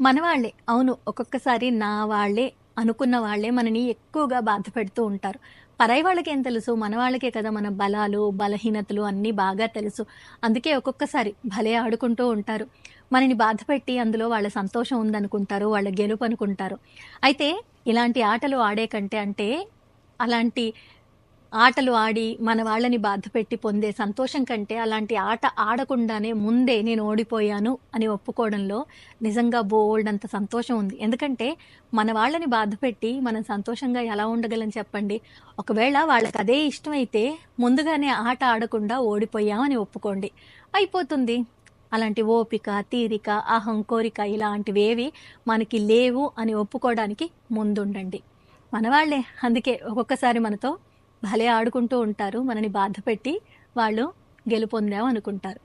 మనవాళ్ళే. అవును. ఒక్కొక్కసారి నా వాళ్ళే అనుకున్న వాళ్ళే మనని ఎక్కువగా బాధ పెడుతూ ఉంటారు. పరాయి వాళ్ళకేం తెలుసు? మన వాళ్ళకే కదా మన బలాలు, బలహీనతలు అన్నీ బాగా తెలుసు. అందుకే ఒక్కొక్కసారి భలే ఆడుకుంటూ ఉంటారు. మనని బాధపెట్టి అందులో వాళ్ళ సంతోషం ఉందనుకుంటారు. వాళ్ళ గెలుపనుకుంటారు. అయితే ఇలాంటి ఆటలు ఆడే కంటే అంటే అలాంటి ఆటలు ఆడి, మన వాళ్ళని బాధపెట్టి పొందే సంతోషం కంటే, అలాంటి ఆట ఆడకుండానే ముందే నేను ఓడిపోయాను అని ఒప్పుకోవడంలో నిజంగా బోలెడంత సంతోషం ఉంది. ఎందుకంటే, మన వాళ్ళని బాధపెట్టి మనం సంతోషంగా ఎలా ఉండగలం చెప్పండి? ఒకవేళ వాళ్ళకదే ఇష్టమైతే ముందుగానే ఆట ఆడకుండా ఓడిపోయాం అని ఒప్పుకోండి. అయిపోతుంది. అలాంటి ఓపిక, తీరిక, అహం, కోరిక ఇలాంటివేవి మనకి లేవు అని ఒప్పుకోవడానికి ముందుండండి. మనవాళ్ళే. అందుకే ఒక్కొక్కసారి మనతో భలే ఆడుకుంటూ ఉంటారు. మనని బాధపెట్టి వాళ్ళు గెలుపొందాం అనుకుంటారు.